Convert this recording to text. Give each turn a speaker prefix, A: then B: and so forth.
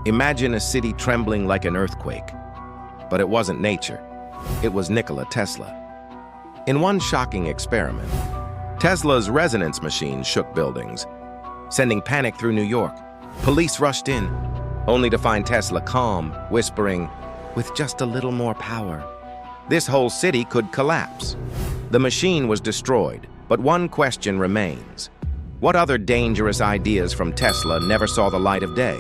A: Imagine a city trembling like an earthquake. But it wasn't nature. It was Nikola Tesla. In one shocking experiment, Tesla's resonance machine shook buildings, sending panic through New York. Police rushed in, only to find Tesla calm, whispering, "With just a little more power, this whole city could collapse." The machine was destroyed, but one question remains. What other dangerous ideas from Tesla never saw the light of day?